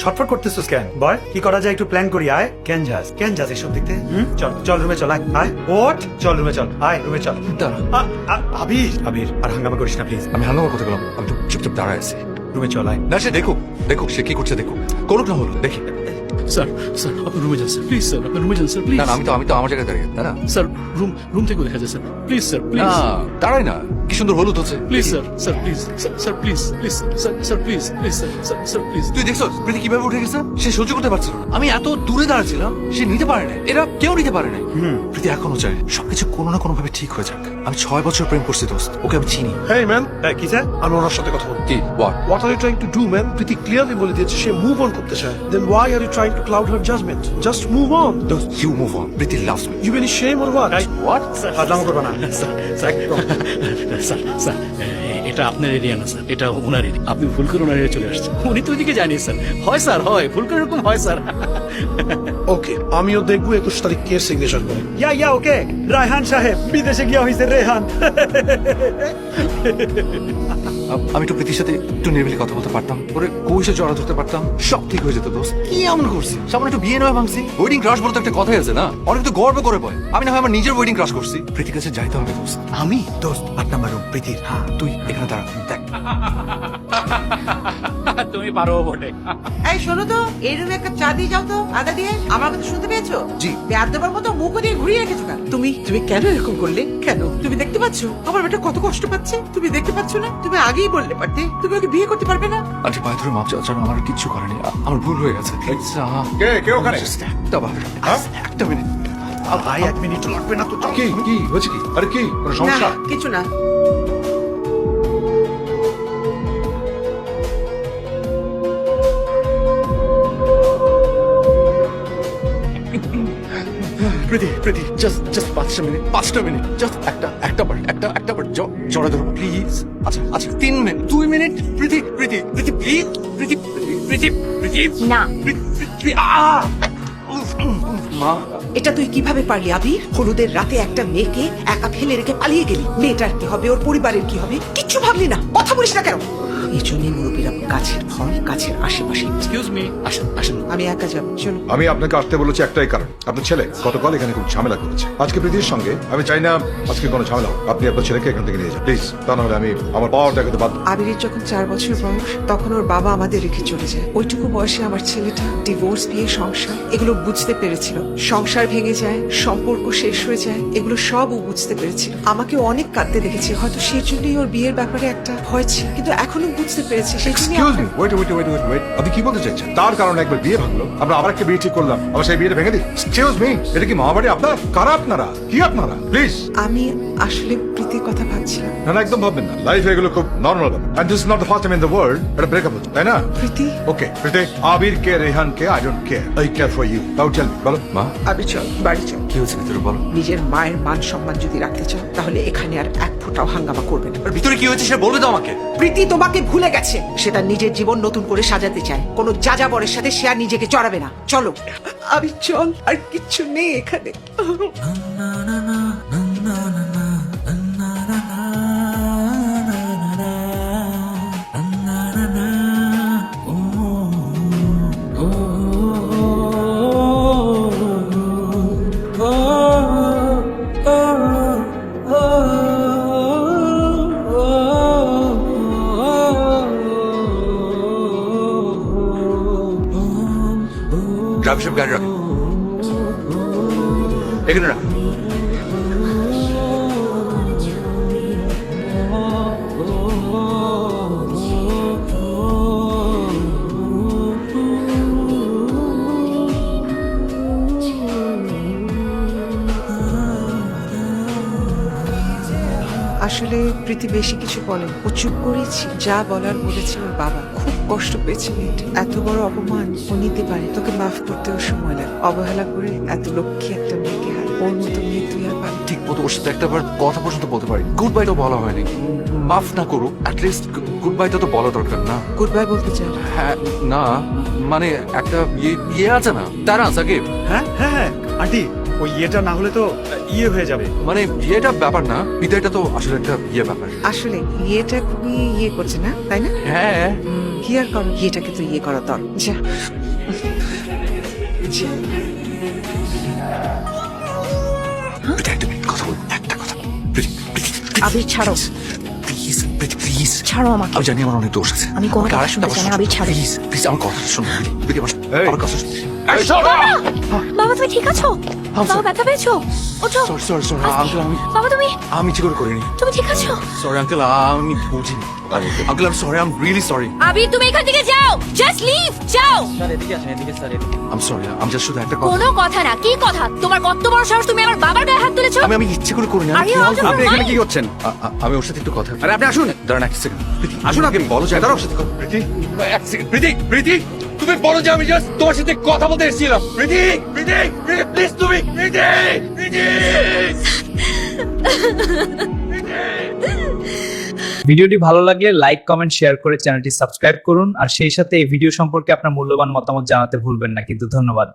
ছটফট করতেছিস কেন বয়? কি করা যায় একটু প্ল্যান করি। আয় কেন যাস এসব দেখতে? চল চল রুমে চল। আয় ওঠ, চল রুমে চল। আয় রুমে চল। আবির আর হাঙ্গামা করিস না প্লিজ। আমি হাঙ্গামা করতে গেলাম, আমি তো চুপচাপ দাঁড়ায় আছি। রুমে চল। আয় না সে দেখুক সে কি করছে দেখুক, করুক না হলো দেখি। স্যার স্যার আপনি রুমে যান স্যার, প্লিজ স্যার আপনি রুমে যান স্যার, প্লিজ। না না, আমি তো আমার জায়গায় দাঁড়িয়ে, তাই না? স্যার রুম থেকে দেখা যায় স্যার, প্লিজ স্যার, না প্লিজ দাঁড়াই না, কি সুন্দর হলুদ হচ্ছে। Please sir, sir please sir, please please sir, sir please please sir please. তুই দেখছো প্রীতি কিভাবে উঠে গেছে? সে সহ্য করতে পারছিল না। আমি এত দূরে দাঁড়াচ্ছিলাম, সে নিতে পারে না, এরা কেউ নিতে পারে না। প্রীতি এখনো চায় সবকিছু কোনো না কোনো ভাবে ঠিক হয়ে যাক। আমি 6 বছর প্রেম করছি দোস্ত, ওকে আমি চিনি। Hey man, কি স্যার? আমি ওনার সাথে কথা বলছি। কি What are you trying to do, man? Preeti clearly বলে দিয়েছে সে মুভ অন করতে চায়। Then why are you trying to cloud her judgment? Just move on. You move on, Preeti loves me. You any shame or what? What? ফাজলামো করবো না। Sir sir এটা আপনার area না স্যার, এটা ওনার এরিয়া। আপনি ভুল করে ওনার এরিয়া চলে আসছেন। উনি তো ওইদিকে জানি স্যার। হয় স্যার, হয় ভুল করে এরকম হয় স্যার। Okay, আমিও দেখবো 21 তারিখ কে সিগনেচার করে। ইয়া ওকে। রায়হান সাহেব বিদেশে গিয়া হইছে রেহান। আমি একটু প্রীতির সাথে একটু নির্বিলি কথা বলতে পারতাম, ওরে কইসে জড়া ধরতে পারতাম, সব ঠিক হয়ে যেত দোস্ত। কি এমন করছি? সামনে একটু বিয়ে নয় ভাঙছি। ওয়েডিং ক্রাশ বলতে একটা কথাই আছে না, অনেক তো গর্ব করে বয়। আমি না হয় আমার নিজের ওয়েডিং ক্রাশ করছি, প্রীতির কাছে যাইতে হবে দোস্ত। আমি দোস্ত 8 নাম্বার রুম প্রীতির। হ্যাঁ তুই এখানে দাঁড়া, দেখ। তুমি পারো বটে। এই শোনো তো, এই রুমে একটা চা দিয়ে যাও তো, আদা দিয়ে। আমার কথা শুনতে পেয়েছো? জি। পেয়ার দেবার মতো মুখ দিয়ে ঘুরিয়ে রেখেছো কেন? তুমি কেন এরকম করলে? কেন? তুমি দেখতে পাচ্ছ আমার বেটা কত কষ্ট পাচ্ছে? তুমি দেখতে পাচ্ছ না? তুমি আগেই বললে পারতে তুমি ওকে বিয়ে করতে পারবে না। আন্টি পায়ে ধরে মাপ চাওয়া ছাড়া আমার কিচ্ছু করেনি, আমার ভুল হয়ে গেছে। কে ওখানে? একটা বার, একটা মিনিট। ভাই 1 মিনিট লাগবে না তো। কি হয়েছে কি? আরে কি কোনো না সমস্যা? কিছু না। প্রীতি জাস্ট 5টা মিনিট জাস্ট একটা বার জড়া ধরো প্লিজ। আচ্ছা 3 মিনিট, 2 মিনিট। Preity please. না মা, এটা তুই কিভাবে পারলি আবির? হলুদের রাতে একটা মেয়েকে একা ফেলে রেখে পালিয়ে গেলি। মেয়েটার কি হবে, ওর পরিবারের কি হবে? কিচ্ছু ভাবলি না? কথা বলিস না কেন? এই জন্যই মুরব্বীরা গাছের ফল গাছের আশেপাশে। এক্সকিউজ মি, আসেন আসেন। আমি একা যাবো, চলো। আমি আপনাকে আসতে বলেছি একটাই কারণ, আপনার ছেলে গতকাল এখানে খুব ঝামেলা করেছে। আজকে প্রীতির সঙ্গে আমি চাই না আজকে কোনো ঝামেলা হোক। আপনি আপনার ছেলেকে এখান থেকে নিয়ে যান প্লিজ, তা নাহলে আমি আমার পাওয়ার দেখাতে বাধ্য। আবিরের যখন 4 বছর বয়স তখন ওর বাবা আমাদের রেখে চলে যায়। ওইটুকু বয়সে আমার ছেলেটা ডিভোর্স, বিয়ে, সংসার এগুলো বুঝতে পেরেছিল। সংসার ভেঙে যায়, সম্পর্ক শেষ হয়ে যায়, এগুলো সব ও বুঝতে পেরেছিল। আমাকে অনেক কাঁদতে দেখেছে, হয়তো সেই জন্যই ওর বিয়ের ব্যাপারে একটা ভয় ছিল, কিন্তু এখনো বুঝতে পেরেছে। সেই জন্যই এক্সকিউজ মি, ওয়েট। আপনি কি বলতে চাইছেন? তার কারণে একবার বিয়ে ভাঙলো, আমরা আবার একটা বিয়ে ঠিক করলাম, আবার সেই বিয়েটা ভেঙে দিই? এক্সকিউজ মি, এটা কি মামাবাড়ি আপনার? কারা আপনারা? কি আপনারা? প্লিজ। আমি আসলে প্রীতির কথা ভাবছিলাম। না একদম ভাববেন না, লাইফ এগুলো খুব নর্মাল ব্যাপার। And this is not the first time in the world এটা ব্রেকআপ হচ্ছে, তাই না? প্রীতি, ওকে প্রীতি, আবির কে রেহান কে I don't care, I care for you. Now tell me, বলো। মা আবির চল বাড়ি চল। কি হয়েছে ভিতরে বলো। নিজের মায়ের মান সম্মান যদি রাখতে চাও তাহলে এখানে আর এক ফোঁটাও হাঙ্গামা করবে না। আর ভিতরে কি হয়েছে সে বলবে তো আমাকে। প্রীতি তোমাকে ভুলে গেছে, সে তার নিজের জীবন নতুন করে সাজাতে চায়। কোনো যাযাবরের সাথে সে আর নিজেকে জড়াবে না। চলো আবির চল, আর কিচ্ছু নেই এখানে। ড্রাইভার সাহেব গাড়ি রাখেন, এখানে রাখ। আসলে প্রীতি বেশি কিছু বলেন, ও চুপ করেছি। যা বলার বলেছে ওর বাবা। খুব কষ্ট পেয়েছে মেয়েটা। এত বড় অপমান ও নিতে পারে, তোকে মাফ করতেও সময় লাগে। অবহেলা করে এত লক্ষ্মী একটা মেয়েকে হার। ওর মতো মেয়ে তুই আর পাবি? ঠিক মতো ওর সাথে একটাবার কথা পর্যন্ত বলতে পারি। গুড বাই তো বলা হয়নি, মাফ না করুক, অ্যাটলিস্ট গুড বাই তো বলা দরকার না? গুড বাই বলতে চাই। হ্যাঁ না, মানে একটা ইয়ে আছে না, তারা সাকিব। হ্যাঁ আন্টি, ওই ইয়েটা না হলে তো ইয়ে হয়ে যাবে। মানে বিয়েটা ব্যাপার না, বিদায়টা তো আসলে একটা ইয়ে ব্যাপার। আসলে বিয়েটা খুবই ইয়ে করছে না, তাই না? হ্যাঁ কি আর করো, এটাকে তো ইয়ে করা দর যা যা। প্রীতি, একটা মিনিট কথা বলবো, একটা কথা। প্রীতি, প্রীতি, আবির ছাড়ো, প্লিজ, প্রীতি, প্লিজ। ছাড়ো আমাকে। আমি জানি আমার অনেক দোষ আছে। আমি কোনো আমাকে কথা আরেকটা শুনতে চাই না, আবির ছাড়ো। প্লিজ, প্লিজ আমার কথা শোনো। প্রীতি, এই। আমার কথা শোনো। বাবা তুমি ঠিক আছো? বাবা ব্যথা পেয়েছো? ওঠো। সরি আঙ্কেল, বাবা তুমি আমি ইচ্ছে করে করিনি। তুমি ঠিক আছো? সরি আঙ্কেল, আমি বুঝিনি। Uncle I am sorry, I am really sorry. Abir তুমি এখান থেকে যাও, জাস্ট লিভ, যাও। আম সরি, আমি জাস্ট শুধু একটা কথা। কোনো কথা না, কি কথা? তোমার কত বড় সাহস, তুমি আমার বাবার গায়ে হাত তুলেছো? আমি ইচ্ছে করে করিনি। Are you out of your আপনি এখানে mind? কি করছেন? আমি ওর সাথে একটু কথা। আরে আপনি আসুন। দাঁড়ান এক সেকেন্ড। আসুন আপনি, বলো যে দাঁড়াও সাথে কথা। প্রীতি, এক সেকেন্ড। প্রীতি, প্রীতি, তুমি বলো যে আমি জাস্ট তোমার সাথে কথা বলতে এসেছিলাম। প্রীতি, প্রীতি, প্রীতি, প্লিজ তুমি, প্রীতি, প্রীতি। ভিডিওটি ভালো লাগলে লাইক কমেন্ট শেয়ার করে চ্যানেলটি সাবস্ক্রাইব করুন আর সেই সাথে এই ভিডিও সম্পর্কে আপনার মূল্যবান মতামত জানাতে ভুলবেন না। কিন্তু ধন্যবাদ।